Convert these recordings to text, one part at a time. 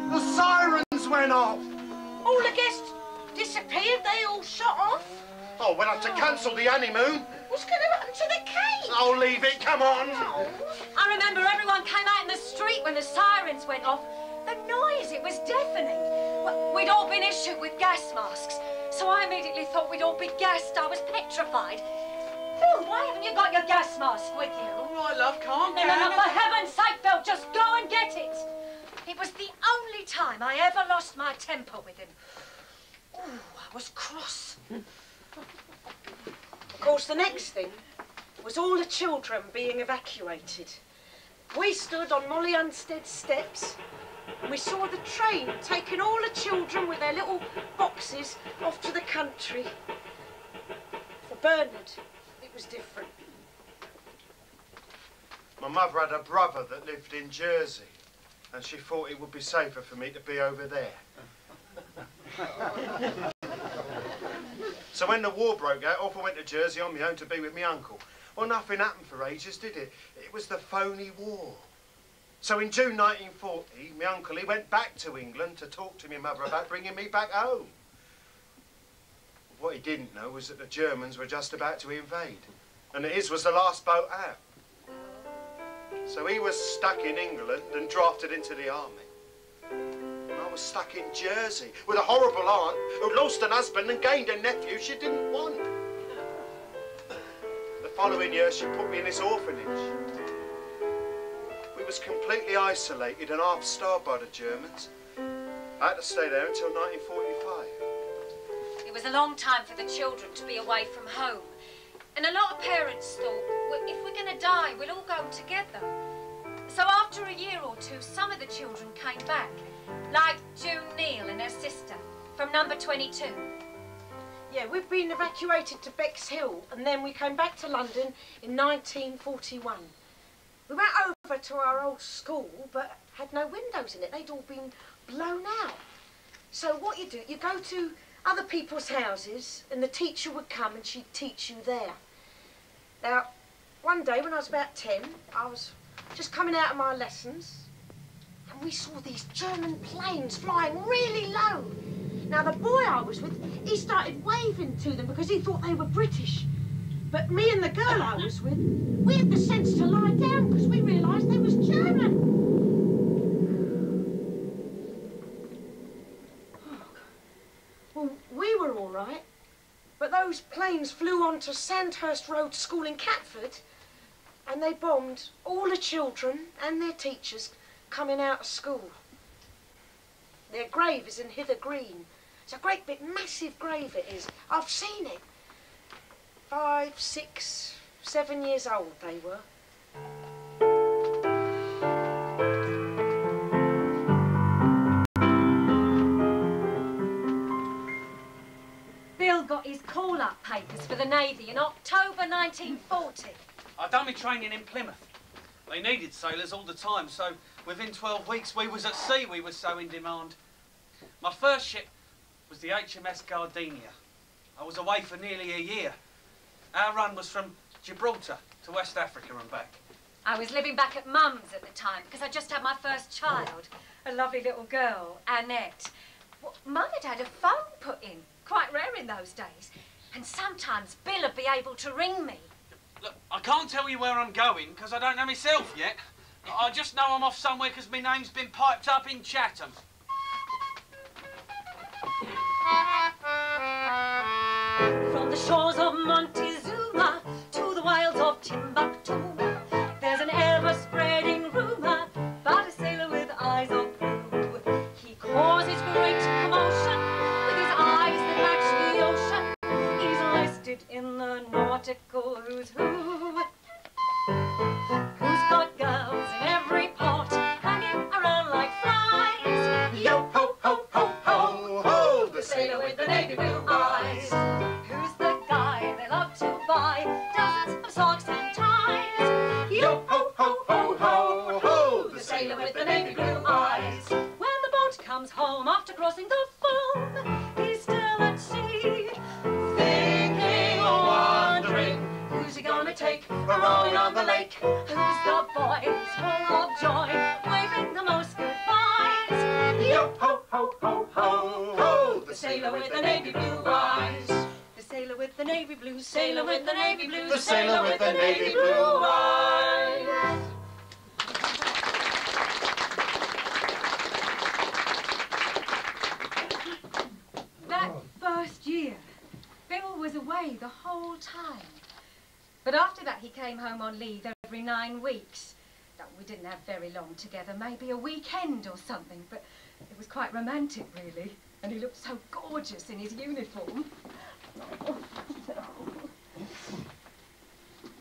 The sirens went off. All the guests disappeared, they all shot off. Oh, we'll have to cancel the honeymoon. What's going to happen to the cake? Oh, leave it, come on. Oh. I remember everyone came out in the street when the sirens went off. The noise, it was deafening. Well, we'd all been issued with gas masks, so I immediately thought we'd all be gassed. I was petrified. Bill, why haven't you got your gas mask with you? All right, love, calm down. No, for heaven's sake, Bill, just go and get it. It was the only time I ever lost my temper with him. Oh, I was cross. Of course, the next thing was all the children being evacuated. We stood on Molly Unstead's steps and we saw the train taking all the children with their little boxes off to the country. For Bernard, it was different. My mother had a brother that lived in Jersey, and she thought it would be safer for me to be over there. So when the war broke out, off I went to Jersey on my own to be with my uncle. Well, nothing happened for ages, did it? It was the phony war. So in June 1940, my uncle, he went back to England to talk to my mother about bringing me back home. What he didn't know was that the Germans were just about to invade, and that his was the last boat out. So he was stuck in England and drafted into the army. I was stuck in Jersey with a horrible aunt who'd lost an husband and gained a nephew she didn't want. The following year, she put me in this orphanage. We was completely isolated and half-starved by the Germans. I had to stay there until 1945. It was a long time for the children to be away from home. And a lot of parents thought, well, if we're going to die, we'll all go together. So after a year or two, some of the children came back, like June Neal and her sister, from number 22. Yeah, we've been evacuated to Bexhill, and then we came back to London in 1941. We went over to our old school, but had no windows in it. They'd all been blown out. So what you do, you go to other people's houses, and the teacher would come and she'd teach you there. Now, one day when I was about 10, I was just coming out of my lessons, and we saw these German planes flying really low. Now, the boy I was with, he started waving to them because he thought they were British. But me and the girl I was with, we had the sense to lie down because we realised they was German. Well, we were all right, but those planes flew onto Sandhurst Road School in Catford, and they bombed all the children and their teachers coming out of school. Their grave is in Hither Green. It's a great big, massive grave it is. I've seen it. 5, 6, 7 years old they were. Bill got his call-up papers for the Navy in October 1940. I'd done my training in Plymouth. They needed sailors all the time, so within 12 weeks we was at sea, we was so in demand. My first ship was the HMS Gardenia. I was away for nearly a year. Our run was from Gibraltar to West Africa and back. I was living back at Mum's at the time because I just had my first child, a lovely little girl, Annette. Well, Mum had had a phone put in, quite rare in those days, and sometimes Bill would be able to ring me. Look, I can't tell you where I'm going because I don't know myself yet. I just know I'm off somewhere because my name's been piped up in Chatham. From the shores of Montezuma to the wilds of Timbuktu, there's an ever-spreading rumour about a sailor with eyes of blue. He causes great commotion with his eyes that match the ocean. He's listed in the nautical who's who. Who's got girls in every port hanging around like flies. Yo ho ho ho ho ho, the sailor with the navy blue eyes. Who's the guy they love to buy dozens of socks and ties? Yo ho ho ho ho ho, the sailor with the navy blue eyes. When the boat comes home after crossing the foam, he's still at sea, thinking or wondering, who's he gonna take a rowing on the lake? Who's the boy who's full of joy, waving the most goodbyes? Yo ho, ho, ho, ho! The sailor with the navy blue eyes. The sailor with the navy blue, sailor with the navy blue, The sailor with the navy blue eyes. That first year, Bill was away the whole time. But after that, he came home on leave every 9 weeks. No, we didn't have very long together, maybe a weekend or something, but it was quite romantic, really. And he looked so gorgeous in his uniform.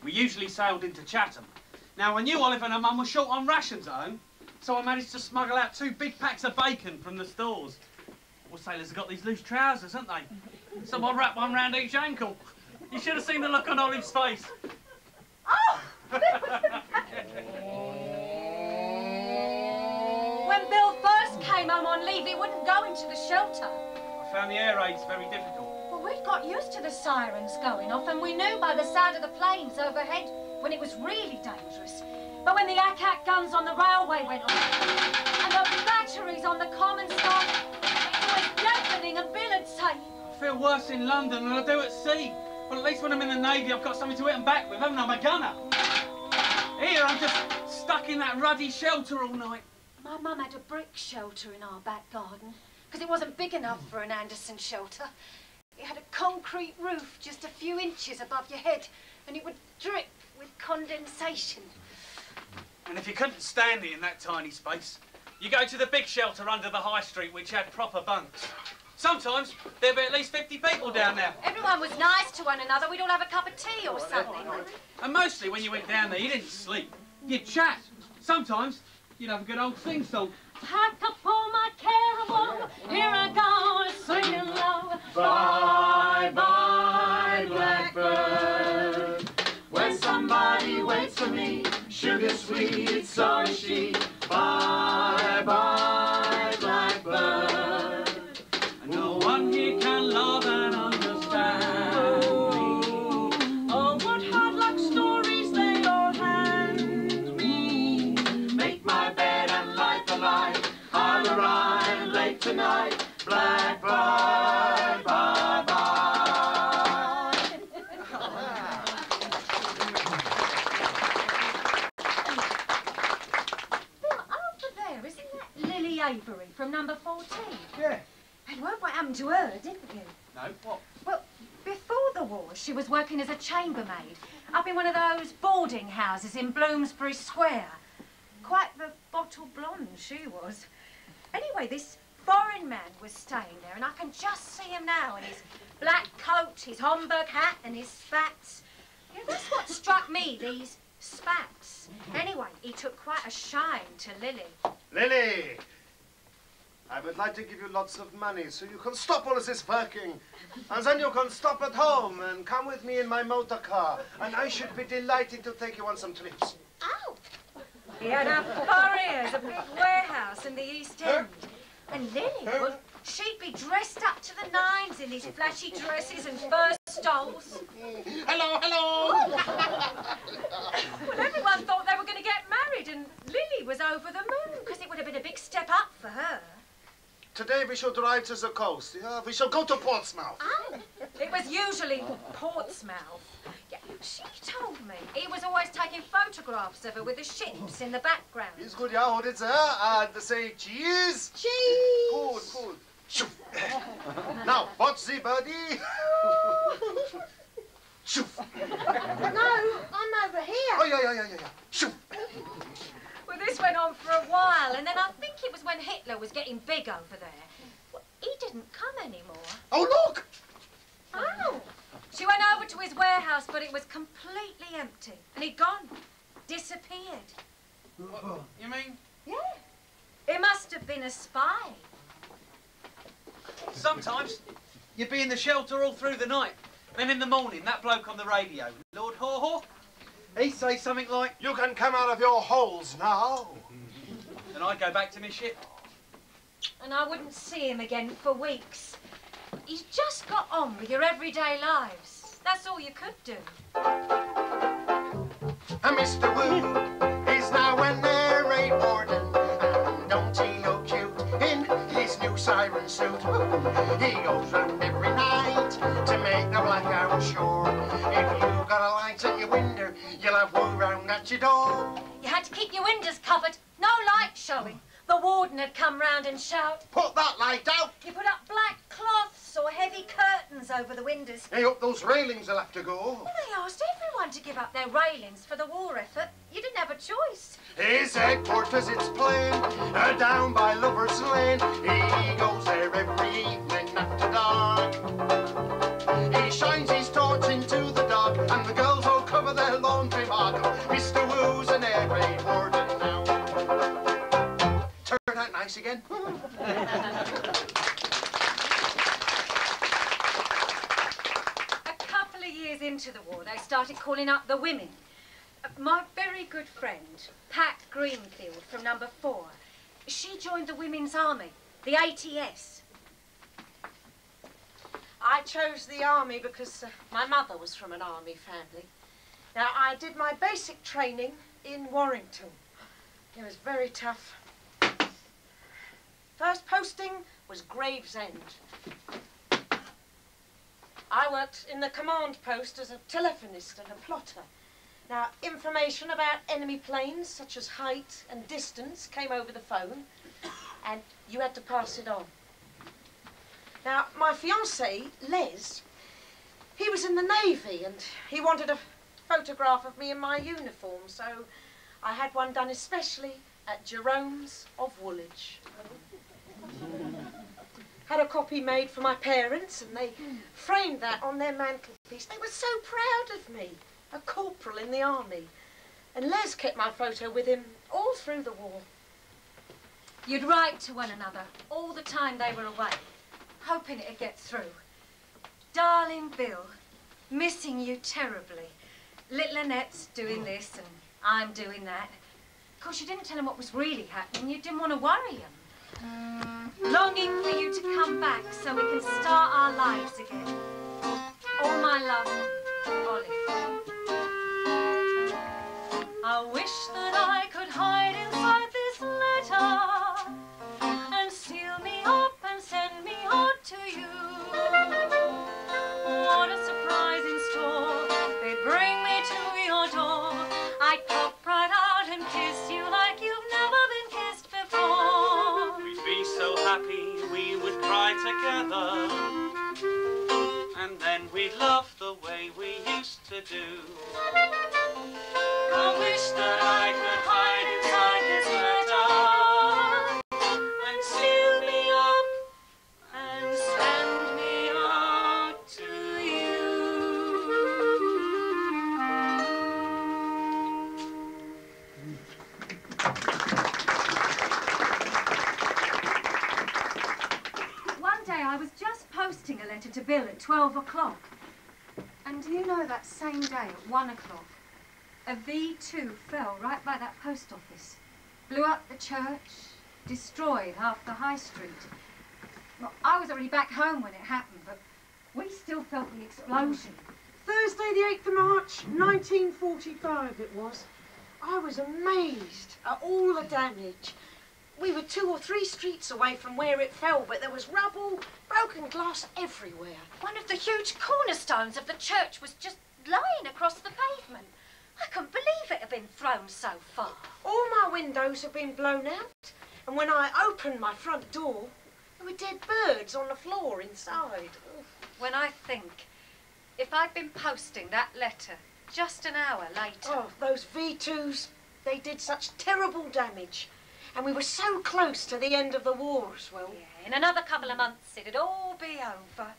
We usually sailed into Chatham. Now, I knew Oliver and her mum were short on rations at home, so I managed to smuggle out 2 big packs of bacon from the stores. All sailors have got these loose trousers, haven't they? Someone wrapped one round each ankle. You should have seen the look on Olive's face. Oh! When Bill first came home on leave, he wouldn't go into the shelter. I found the air raids very difficult. Well, we'd got used to the sirens going off, and we knew by the sound of the planes overhead when it was really dangerous. But when the ack-ack guns on the railway went off, and the batteries on the common started, it was deafening, and Bill would say, I feel worse in London than I do at sea. Well, at least when I'm in the Navy, I've got something to hit them back with, haven't I? I'm a gunner. Here, I'm just stuck in that ruddy shelter all night. my mum had a brick shelter in our back garden, because it wasn't big enough for an Anderson shelter. It had a concrete roof just a few inches above your head, and it would drip with condensation. And if you couldn't stand it in that tiny space, you go to the big shelter under the high street, which had proper bunks. Sometimes there'd be at least 50 people down there. Everyone was nice to one another. We'd all have a cup of tea or something. And mostly when you went down there, you didn't sleep. You'd chat. Sometimes you'd have a good old sing-song. Pack up all my caribou, here I go, singing low. Bye, bye, blackbird. When somebody waits for me, sugar sweet, so is she. Bye, bye, blackbird. And no one here can love and understand me. Oh, what hard luck stories they all hand me. Make my bed and light the light. I'll arrive late tonight. Blackbird, bye, bye. Bill, over there, isn't that Lily Avery from number 14? Yeah. And what happened to her, didn't you? No, what? Well, before the war, she was working as a chambermaid up in one of those boarding houses in Bloomsbury Square. Quite the bottle blonde she was. Anyway, this foreign man was staying there, and I can just see him now in his black coat, his Homburg hat and his spats. Yeah, that's what struck me, these spats. Anyway, he took quite a shine to Lily. Lily, I would like to give you lots of money so you can stop all of this working. And then you can stop at home and come with me in my motor car. And I should be delighted to take you on some trips. Oh! He had a furriers, a big warehouse in the East End. And Lily, well, she'd be dressed up to the nines in these flashy dresses and fur stoles. Hello, hello! Well, everyone thought they were going to get married, and Lily was over the moon, because it would have been a big step up for her. Today we shall drive to the coast. Yeah, we shall go to Portsmouth. Oh, it was usually Portsmouth. Yeah, she told me he was always taking photographs of her with the ships in the background. It's good, yeah, hold it there. And say cheese. Cheese! Good, good. Shoo. Now, watch the birdie. Shoo. No, I'm over here. Oh, yeah. Shoo. Well, this went on for a while, and then I think it was when Hitler was getting big over there. Well, he didn't come anymore. Oh, look! Oh! She went over to his warehouse, but it was completely empty. And he'd gone. Disappeared. What, you mean? Yeah. It must have been a spy. Sometimes you'd be in the shelter all through the night. Then in the morning, that bloke on the radio, Lord Haw-Haw, he'd say something like, You can come out of your holes now. and I'd go back to my ship. And I wouldn't see him again for weeks. He's just got on with your everyday lives. That's all you could do. Mr. Wu is now an air raid warden. And don't he look cute in his new at your door. You had to keep your windows covered, no light showing. The warden had come round and shout. Put that light out. You put up black cloths or heavy curtains over the windows. Hey, up those railings will have to go. Well, they asked everyone to give up their railings for the war effort. You didn't have a choice. His headquarters, it's plain, down by Lover's Lane. He goes there every evening after dark. He shines his torch into the dark, and the girls all cover their laundry mark. Mr. Woo's an air raid warden now. Turn out nice again. A couple of years into the war, they started calling up the women. My very good friend, Pat Greenfield from number 4, she joined the Women's Army, the ATS. I chose the army because my mother was from an army family. Now, I did my basic training in Warrington. It was very tough. First posting was Gravesend. I worked in the command post as a telephonist and a plotter. Now, information about enemy planes, such as height and distance, came over the phone, and you had to pass it on. Now, my fiancé, Les, he was in the Navy, and he wanted a photograph of me in my uniform, so I had one done especially at Jerome's of Woolwich. Had a copy made for my parents, and they framed that on their mantelpiece. They were so proud of me, a corporal in the army. And Les kept my photo with him all through the war. You'd write to one another all the time they were away, hoping it'd get through. Darling Bill, missing you terribly. Little Annette's doing this and I'm doing that. Of course, you didn't tell them what was really happening. You didn't want to worry them. Longing for you to come back so we can start our lives again. All my love, Olive. I wish that I could hide inside this letter and seal me up and send me on to you. What a surprise in store, they'd bring me to your door. I'd pop right out and kiss you like you've never been kissed before. We'd be so happy we would cry together, and then we'd laugh the way we used to do. I wish that I could hide inside this letter and seal me up and send me out to you. One day I was just posting a letter to Bill at 12 o'clock. And do you know that same day at 1 o'clock, a V2 fell right by that post office, blew up the church, destroyed half the high street. Well, I was already back home when it happened, but we still felt the explosion. Thursday the 8th of March, 1945 it was. I was amazed at all the damage. We were 2 or 3 streets away from where it fell, but there was rubble, broken glass everywhere. One of the huge cornerstones of the church was just lying across the pavement. I couldn't believe it had been thrown so far. All my windows had been blown out, and when I opened my front door, there were dead birds on the floor inside. When I think, if I'd been posting that letter just an hour later... Oh, those V2s, they did such terrible damage. And we were so close to the end of the war as well. Yeah, in another couple of months, it'd all be over.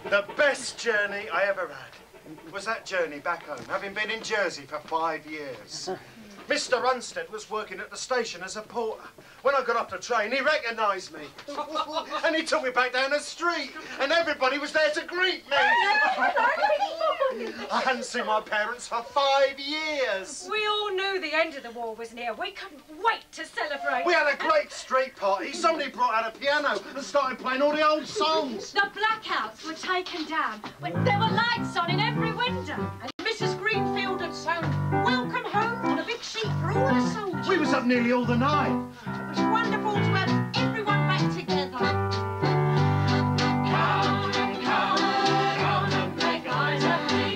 The best journey I ever had was that journey back home, having been in Jersey for 5 years. Mr. Runstead was working at the station as a porter. When I got off the train, he recognised me. And he took me back down the street, and everybody was there to greet me. I hadn't seen my parents for 5 years. We all knew the end of the war was near. We couldn't wait to celebrate. We had a great street party. Somebody brought out a piano and started playing all the old songs. The blackouts were taken down. There were lights on in every window. And Mrs. Greenfield had sung Welcome Home on a big sheet for all the soldiers. We was up nearly all the night. It was wonderful to have everyone back together. Come and make eyes at me.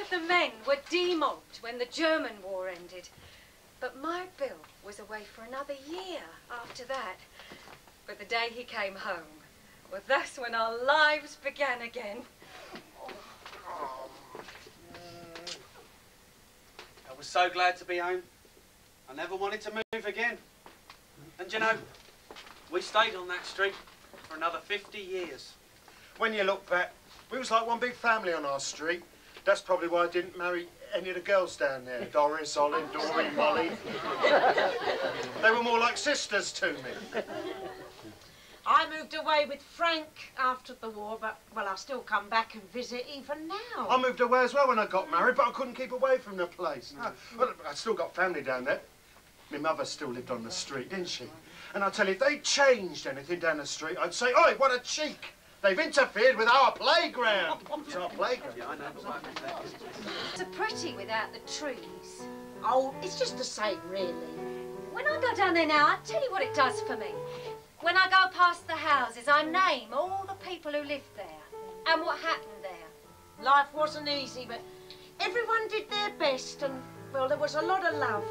of the men were demobbed when the German war ended. But my Bill was away for another year after that. But the day he came home, well, that's when our lives began again. I was so glad to be home. I never wanted to move again. And you know, we stayed on that street for another 50 years. When you look back, we was like one big family on our street. That's probably why I didn't marry any of the girls down there. Doris, Olive, Doreen, Molly. They were more like sisters to me. I moved away with Frank after the war, but, well, I still come back and visit even now. I moved away as well when I got married, but I couldn't keep away from the place. No. Well, I still got family down there. My mother still lived on the street, didn't she? And I tell you, if they changed anything down the street, I'd say, oi, what a cheek! They've interfered with our playground. It's our playground. Yeah, I know. So pretty without the trees. Oh, it's just the same, really. When I go down there now, I'll tell you what it does for me. When I go past the houses, I name all the people who lived there and what happened there. Life wasn't easy, but everyone did their best and, well, there was a lot of love.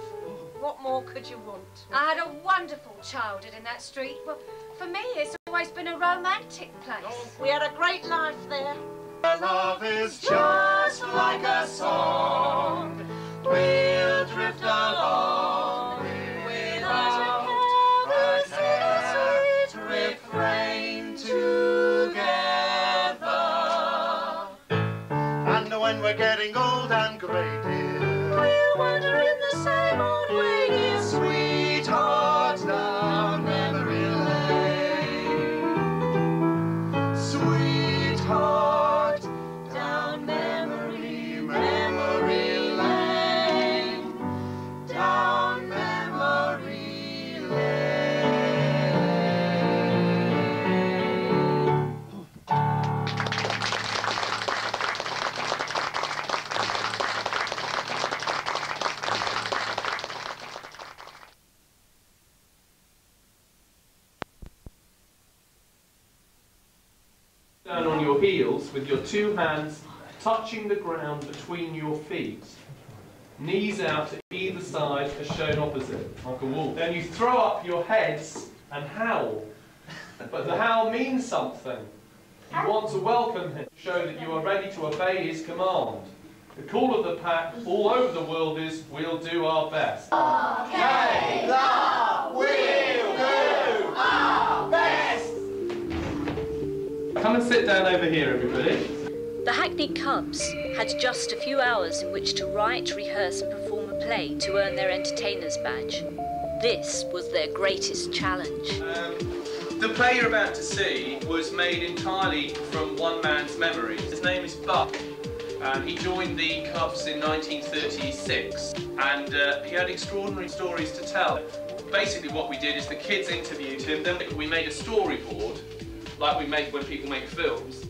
What more could you want? I had a wonderful childhood in that street. Well, for me, it's always been a romantic place. Oh, we had a great life there. Love is just like a song. We'll drift along without a sweet refrain together. And when we're getting old and grey, dear, we'll wander in the same old way, dear. Sweethearts down memory lane. Sweetheart down memory lane. Down memory lane. Down on your heels with your two hands touching the ground between your feet. Knees out to either side as shown opposite, like a wolf. Then you throw up your heads and howl. But the howl means something. You want to welcome him, show that you are ready to obey his command. The call of the pack all over the world is, we'll do our best. Okay, love, we'll do our best. Come and sit down over here, everybody. The Hackney Cubs had just a few hours in which to write, rehearse and perform a play to earn their entertainer's badge. This was their greatest challenge. The play you're about to see was made entirely from one man's memory. His name is Buck. He joined the Cubs in 1936 and he had extraordinary stories to tell. Basically what we did is the kids interviewed him, then we made a storyboard like we make when people make films,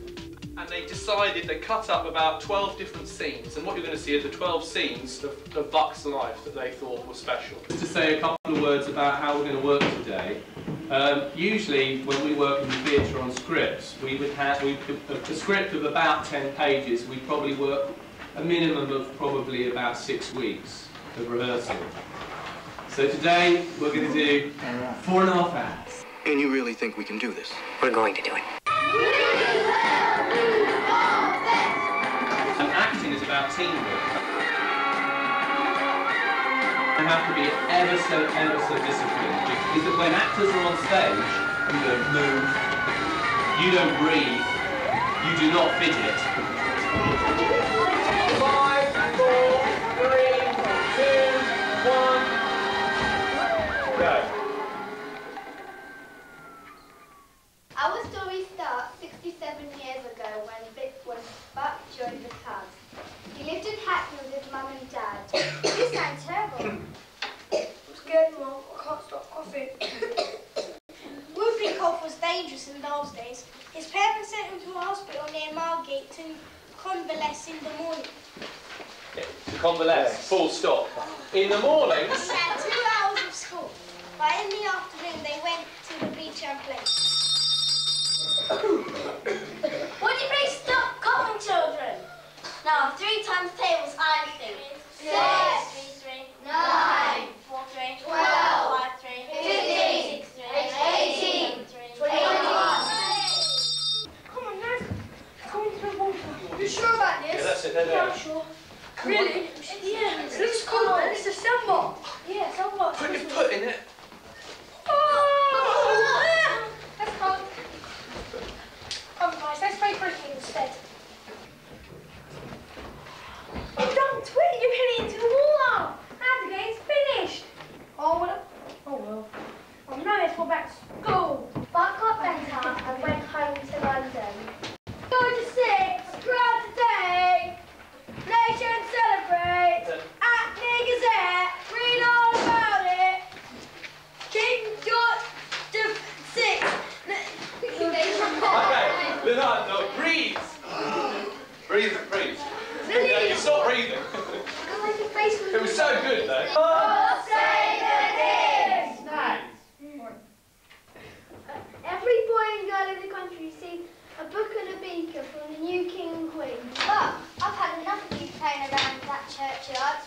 and they decided, they cut up about 12 different scenes, and what you're going to see are the 12 scenes of Buck's life that they thought were special. Just to say a couple of words about how we're going to work today. Usually when we work in the theatre on scripts, we would have a script of about 10 pages. We'd probably work a minimum of probably about 6 weeks of rehearsal. So today we're going to do 4.5 hours. And you really think we can do this? We're going to do it. And acting is about teamwork. You have to be ever so disciplined. Is that when actors are on stage, you don't move, you don't breathe, you do not fidget. 5, 4, 3, 2, 1, go. Our story starts 67 years ago when Buck joined the Cubs. He lived in Hackney with his mum and dad. You sound terrible. I'm scared, Mum. I can't stop coughing. Whooping cough was dangerous in those days. His parents sent him to a hospital near Margate to convalesce in the morning. Yeah, to convalesce, full stop. In the mornings... He had 2 hours of school, but in the afternoon they went to the beach and played. Would you please stop coughing, children? Now, 3 times tables, I think. 6, 3, 3, 9, 4, 3, 12, 5, 3, 15, 6, 3, 18, 21. Come on, Naz. Come into the water. You sure about this? Yeah, that's it. There. Yeah, I'm sure. Really? Yeah. It looks cool, man. It's a sunblock. Yeah, sunblock. Put your foot in it. Oh! That's cold. Come on, guys. Let's play cricket instead. Don't twit. You hit it into the wall. Now the game's finished. Oh, well. Oh, well. I'm now let's go back to school. But I got better and went home to London. Georgia 6, proud today. Nation celebrate. At the Gazette, read all about it. King George 6. Okay, Leonardo, breathe. Breathe. Yeah, you stop breathing. It was so good, though. God save the King. Nice. Every boy and girl in the country see a book and a beaker from the new king and queen. But I've had enough of you playing around that churchyard.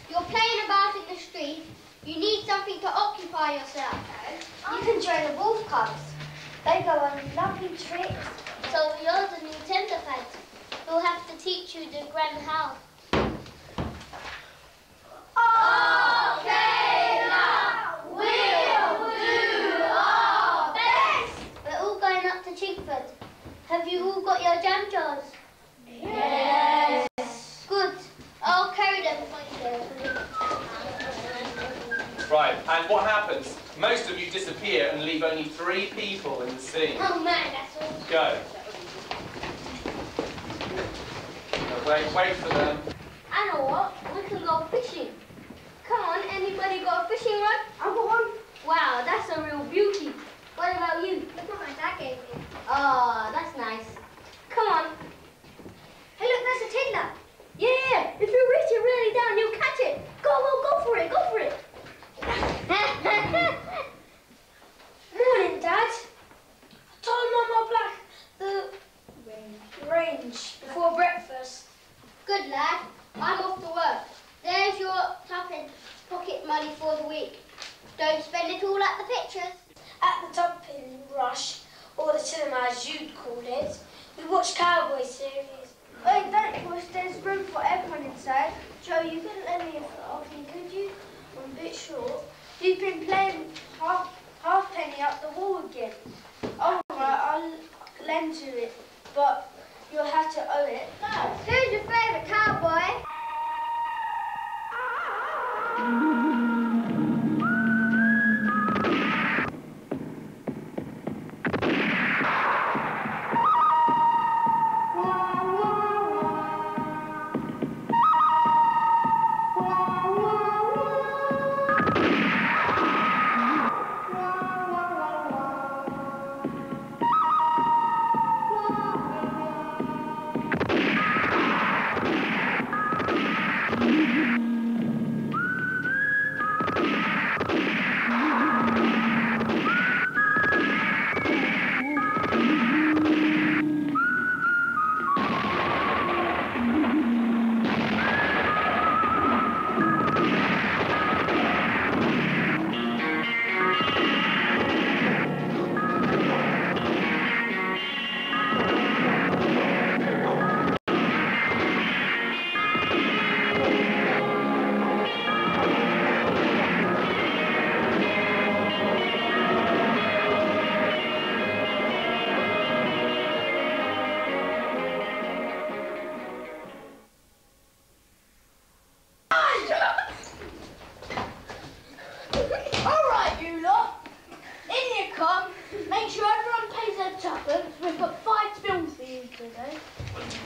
You're playing about in the street. You need something to occupy yourself. You can join the wolf cubs. They go on lovely tricks. So you're the new tenderfed. We'll have to teach you the grand how. Okay, now we'll do our best. We're all going up to Chingford. Have you all got your jam jars? Yes. Good. I'll carry them for you. Right, and what happens? Most of you disappear and leave only 3 people in the scene. Oh man, that's all. Go. Now wait for them. I know what. We can go fishing. Come on, anybody got a fishing rod? I've got one. Wow, that's a real beauty. What about you? Look what my dad gave me. Oh, that's nice. Come on. Hey, look, that's a tiddler. Yeah, if you reach it really down, you'll catch it. Go for it, go for it. Morning, Dad. I told Mum I'll black the range before breakfast. Good lad. I'm off to work. There's your tuppence pocket money for the week. Don't spend it all at the pictures. At the tuppence rush, or the cinema as you'd call it, we watched Cowboy series. Hey, don't push. There's room for everyone inside. Joe, you couldn't lend me a off me, could you? I'm a bit short. You've been playing halfpenny up the wall again. All right, I'll lend you it, but you'll have to owe it. Who's your favourite cowboy?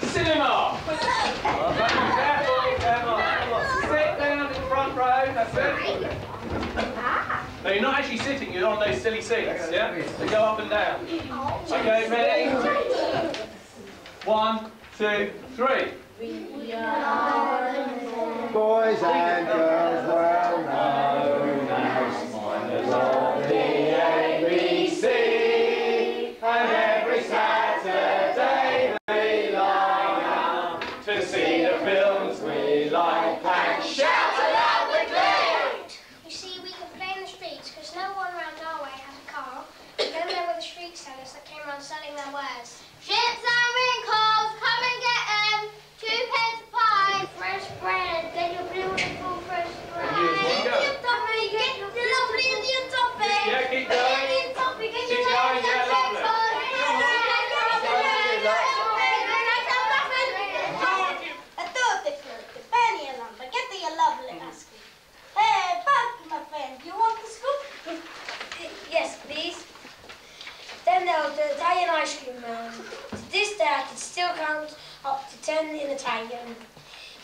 Cinema! Careful. Sit down in the front row, that's it. No, you're not actually sitting, you're on those silly seats, yeah? So go up and down. Okay, ready? 1, 2, 3. Boys and girls well known as miners on the ABC, and every Saturday they line up to see the film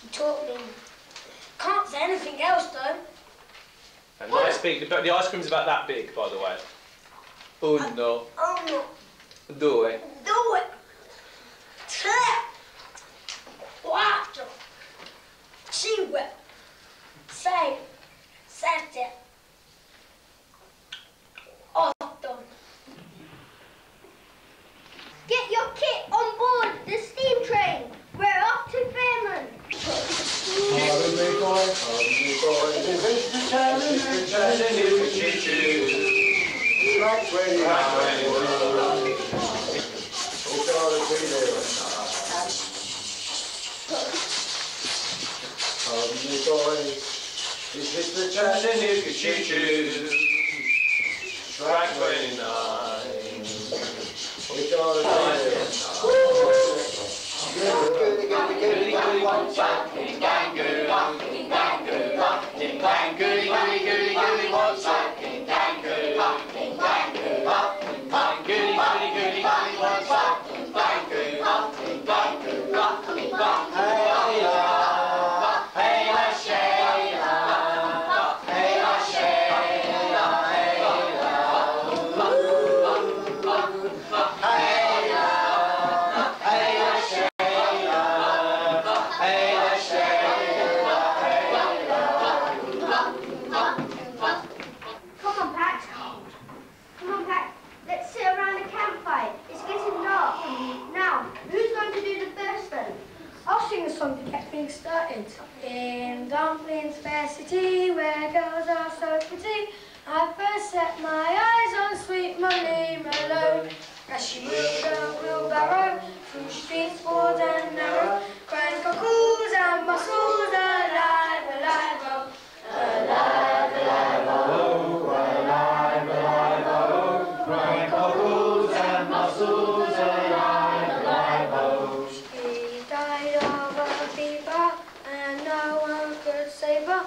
He taught me. Can't say anything else though. And nice big. The ice cream's about that big, by the way. Uno, Uno, due, due, tre, quattro, cinque, sei, sette, otto. Get your kit on board the steam train. We're off to Fairmont. Pardon me, boy. This is the challenge. Track 29. It's all the way there. Pardon me, boy. This is the Chattanooga choo-choo. Track 29. It's all the way there. Goody, goody, goody, what's up? Ding dang goody, ding dang goody, ding dang goody, goody, goody, goody, what's up? Ding dang goody, ding dang goody, ding dang goody, goody, goody, goody, what's up? Ding dang goody, ding dang goody, ding dang. Hey la, hey la, Shayla, hey la, Shayla, hey la, hey la, hey la, Shayla. Come on, Pat. Come on, Pat. Let's sit around the campfire. It's getting dark. Now, who's going to do the first then? I'll sing a song to get things started. In Dumpling's fair city, where girls are so pretty, I first set my eyes on sweet Molly Malone. As she moved a wheelbarrow through streets broad and narrow, crying cockles and mussels, alive, alive, oh, alive, alive, oh, alive, alive, oh, crying cockles and mussels, alive, alive, oh. She died of a fever, and no one could save her,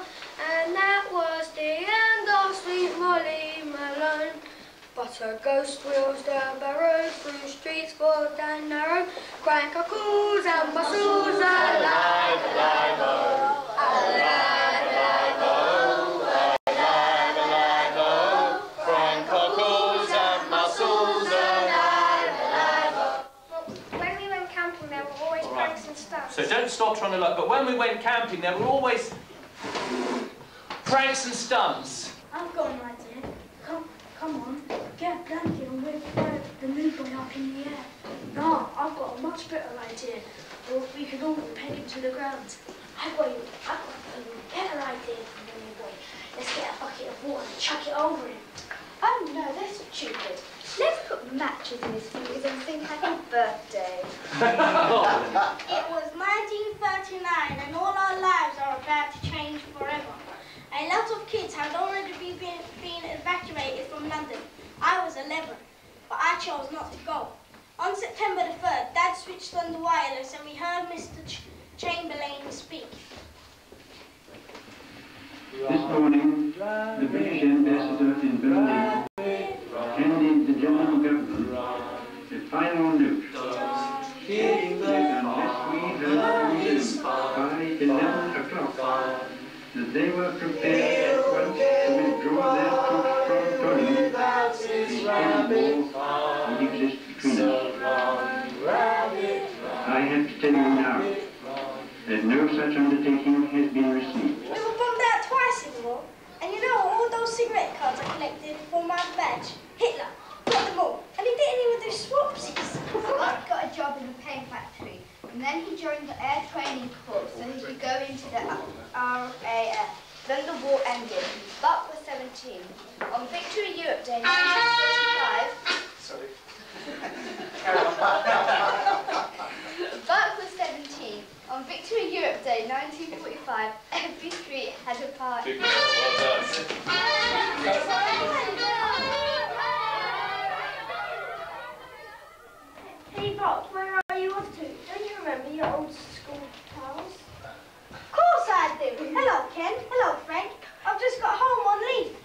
and that was the end of sweet Molly Malone. But her ghost wheels the barrow through streets broad and narrow, crying cockles and mussels, alive, alive, oh, alive, alive, oh, alive, alive, oh, crying cockles and mussels, alive, alive, oh. Well, when we went camping, there were always pranks and stuff. So don't stop trying to look. But when we went camping, there were always pranks and stunts. I've got an idea. Come on, get a blanket and we'll throw the new boy up in the air. No, I've got a much better idea. Or we can all peg him to the ground. I've got a better idea for the new boy. Let's get a bucket of water and chuck it over him. Oh no, that's stupid. Let's put matches in his fingers and sing happy birthday. It was 1939 and all our lives are about to change forever. A lot of kids had already been evacuated from London. I was 11, but I chose not to go. On September the 3rd, Dad switched on the wireless and we heard Mr. Chamberlain speak. This morning, the British ambassador in Berlin handed the German government the final note stating that unless we heard news by 11 o'clock, that they were prepared at once to withdraw their troops from Poland, the end war would exist between us. I have to tell you now that no such undertaking has been received. We were bombed out twice in the war, and you know all those cigarette cards I collected for my badge? Hitler got them all, and he didn't even do swapsies. I got a job in the paint factory, and then he joined the air training corps so he could go into the RAF. Then the war ended. Buck was 17. On Victory Europe Day 1945... Sorry. Buck was 17. On Victory Europe Day 1945, every street had a party. Hey Buck, where are you off to? Don't you remember your old school pals? Of course I do. Hello Ken, hello Frank. I've just got home on leave.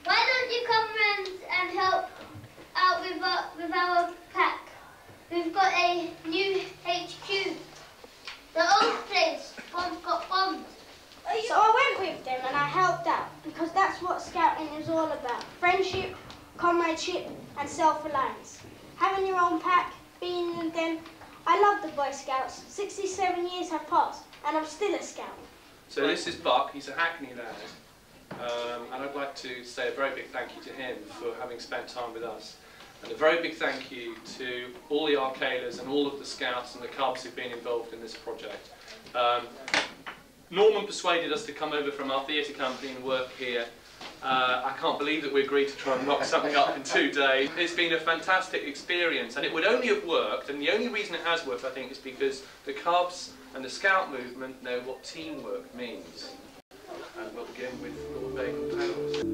Why don't you come round and help out with our pack? We've got a new HQ. The old place my chip and self-reliance. Having your own pack, being in them, I love the Boy Scouts. 67 years have passed, and I'm still a scout. So this is Buck, he's a Hackney lad, and I'd like to say a very big thank you to him for having spent time with us. And a very big thank you to all the Arcadas and all of the Scouts and the Cubs who've been involved in this project. Norman persuaded us to come over from our theatre company and work here. I can't believe that we agreed to try and knock something up in 2 days. It's been a fantastic experience, and it would only have worked, and the only reason it has worked, I think, is because the Cubs and the Scout movement know what teamwork means. And we'll begin with Lord Baden Powers.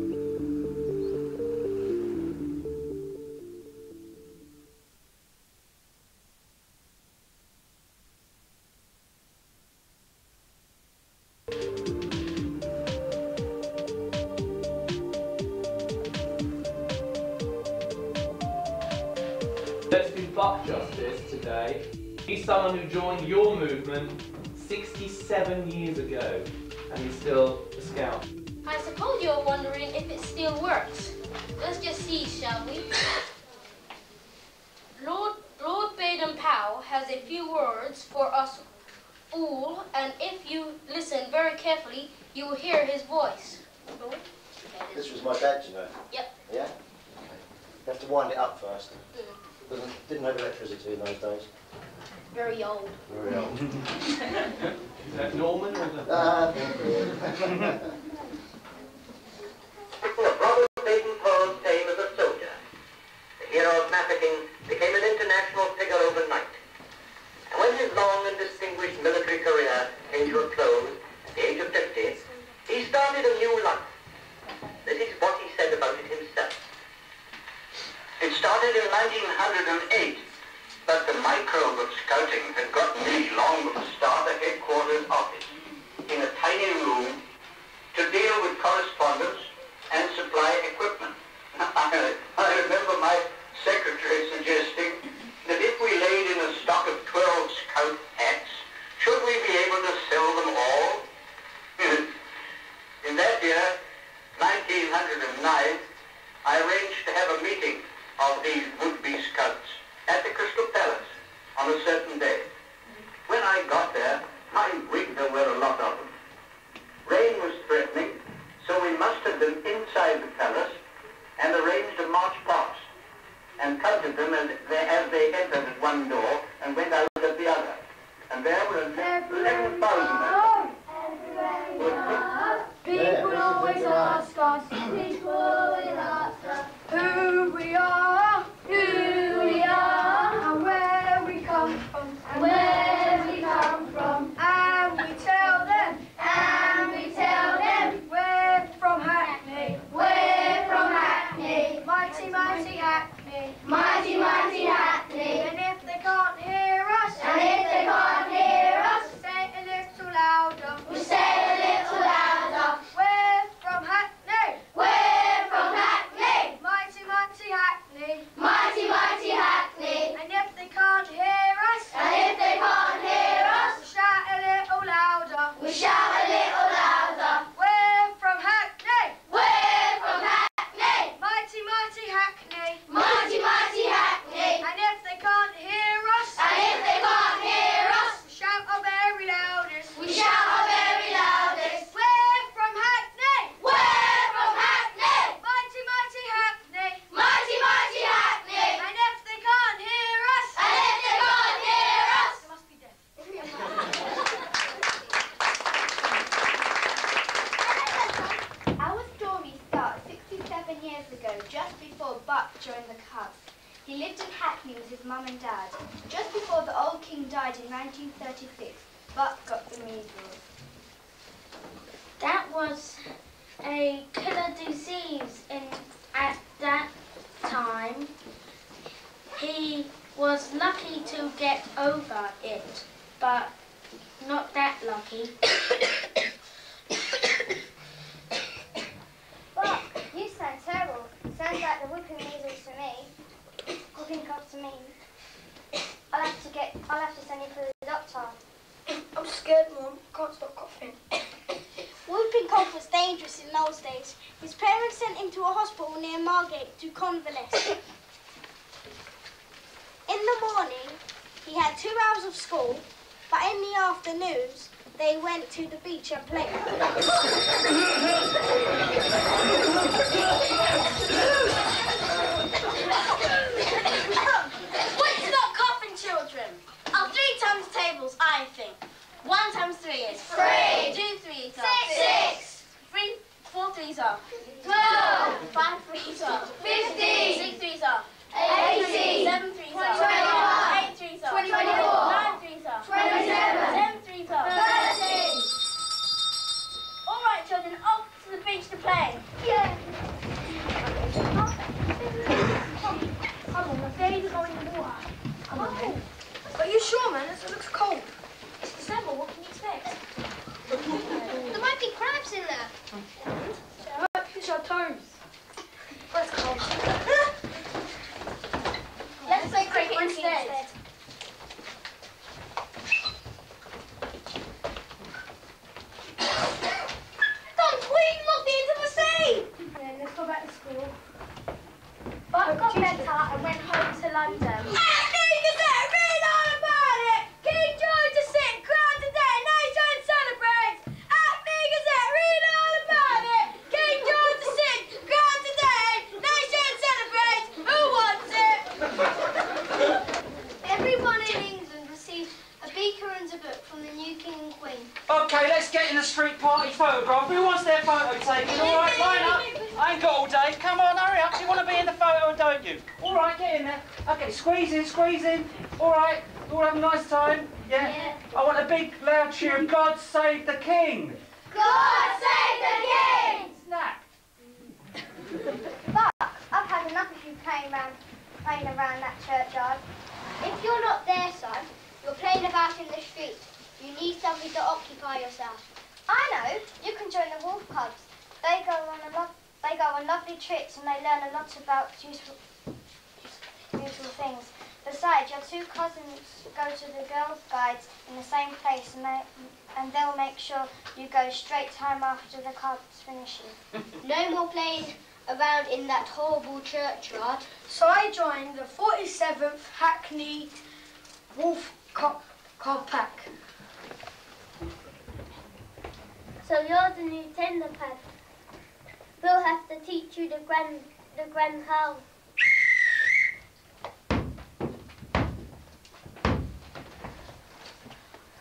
Let's do Buck justice today. He's someone who joined your movement 67 years ago, and he's still a scout. I suppose you're wondering if it still works. Let's just see, shall we? Lord Baden-Powell has a few words for us all, and if you listen very carefully, you will hear his voice. Lord? This was my dad, you know. Yep. Yeah? Okay. You have to wind it up first. Didn't have electricity in those days. Very old. Very old. Is that Norman or the... Robert Baden-Powell's fame as a soldier, the hero of Mafeking, became an international figure overnight. And when his long and distinguished military career came to a close at the age of 50, he started a new life. This is what he said about it himself. It started in 1908, but the microbe of scouting had got me long before starter headquarters office in a tiny room to deal with correspondence and supply equipment. I remember my secretary suggesting that if we laid in a stock of 12 scout hats, should we be able to sell them all? In that year, 1909, I arranged to have a meeting of these would-be scouts at the Crystal Palace on a certain day. When I got there, my wig, there were a lot of them. Rain was threatening, so we mustered them inside the palace and arranged a march past and counted them as they entered at one door and went out at the other. And there were 11,000 of them. People always ask us, people always ask us who we are, and where we come from, and we tell them, we're from Hackney, mighty, mighty Hackney, and if they can't hear us, say it a little louder, we're from Hackney, mighty Hackney, and if they can't hear us, we shout a little louder, we're from Hackney, mighty Hackney, and if they can't hear us, we shout our very loudest, we're from Hackney, mighty Hackney, and if they can't hear us, they must be deaf. Our story starts 67 years ago, just before Buck joined the Cubs. He lived in Hackney with his mum and dad. Just before the old king died in 1936, Buck got the measles. That was a killer disease at that time. He was lucky to get over it, but not that lucky. Buck, you sound terrible. Sounds like the whooping measles to me. Whooping cough to me. I'll have to send you for the doctor. I'm scared, Mum. Can't stop coughing. Whooping cough was dangerous. dangerous in those days. His parents sent him to a hospital near Margate to convalesce. In the morning, he had 2 hours of school, but in the afternoons, they went to the beach and played. What's not coughing, children? 3 times tables, I think. 1 times 3 is 3. 2 3s are 6. 4 3s are 12. 5 3s are 50. 6 3s are 80. 7 3s are 21. 8 3s are 24. 9 3s are 27. 10 3s are 30. All right, children, off to the beach to play. Yeah. Come on, we're ready to go in the water. Come on, then. Are you sure, man? It looks cold. It's December, what can you expect? There might be crabs in there. They might fish our toes. That's cold. Let's play cricket instead. Don't swing! Look into the sea! Yeah, let's go back to school. But got better and went home to London. Read all about it! King George VI, crowned today, nation celebrates! Happy Gazette, read all about it! King George VI, crowned today, nation celebrates! Who wants it? Everyone in England received a beaker and a book from the new King and Queen. Okay, let's get in the street party photograph. Who wants their photo taken? All right, line up. I ain't got all day. Come on, hurry up. You want to be in the photo, don't you? All right, get in there. Okay, squeeze in, squeeze in. All right, you all have a nice time? Yeah? I want a big, loud cheer of God Save the King. God save the King! Snap. But I've had enough of you playing around that churchyard. If you're not there, son, you're playing about in the street. You need something to occupy yourself. I know. You can join the wolf cubs. They go on lovely trips and they learn a lot about useful things. Besides, your 2 cousins go to the girls' guides in the same place and they'll make sure you go straight time after the cubs finish you. No more playing around in that horrible churchyard. So I joined the 47th Hackney Wolf Cub Pack. So you're the new tender pad. We'll have to teach you the grand how.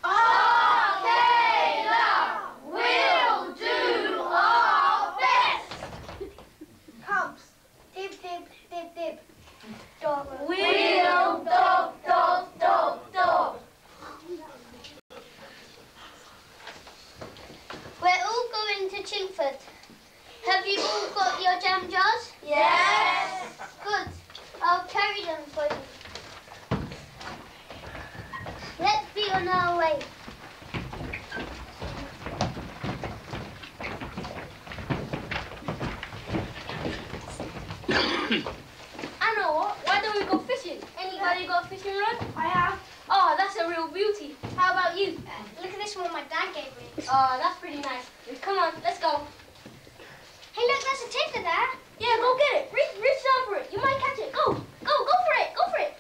Okay, now we'll do our best. Cubs, dib dib dib dib. Dog. Wheel, dog, dog, dog, dog. We're all going to Chingford. Have you all got your jam jars? Yes. Good. I'll carry them for you. Let's be on our way. I know what. Why don't we go fishing? Anybody got a fishing rod? I have. Oh, that's a real beauty. How about you? Look at this one my dad gave me. Oh, that's pretty nice. Come on, let's go. Hey, look, there's a tinker there. Yeah, go get it. Reach down for it. You might catch it. Go for it. Go for it.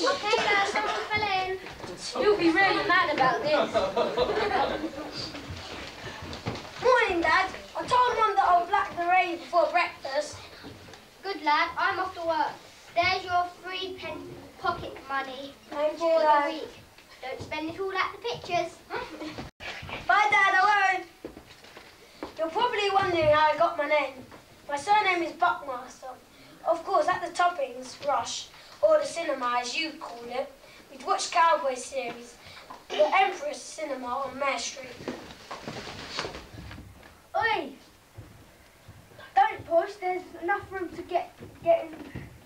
Okay, guys, someone fell in. You'll be really mad about this. Morning, Dad. I told Mum that I'll black the rain before breakfast. Good lad, I'm off to work. There's your 3-pence pocket money for the week. Don't spend it all at the pictures. Bye, Dad. I won't. You're probably wondering how I got my name. My surname is Buckmaster. Of course, at the Toppings Rush, or the cinema as you call it, we'd watch cowboy series, the Empress Cinema on Mare Street. Oi! Don't push. There's enough room to get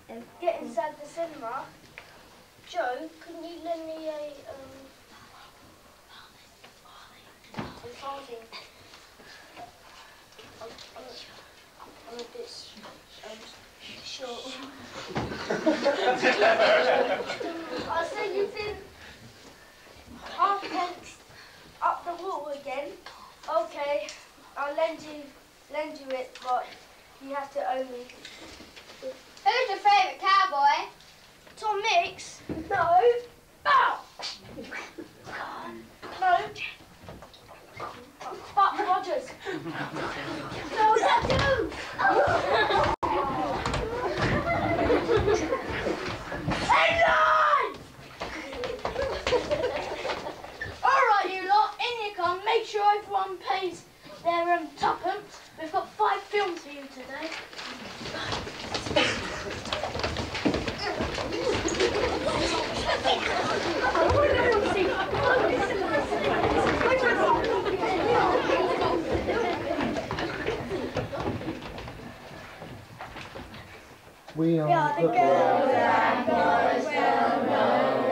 inside the cinema. Joe, can you lend me a farthing? I'm a bit short. I'll send you in half pence Okay, I'll lend you it, but you have to own me. Who's your favourite cowboy? Tom Mix? No. Ow! No. Buck Rogers. No, that too. Headline! All right, you lot, in you come. Make sure everyone pays their tuppence. We've got 5 films for you today. We are the girls and boys well known.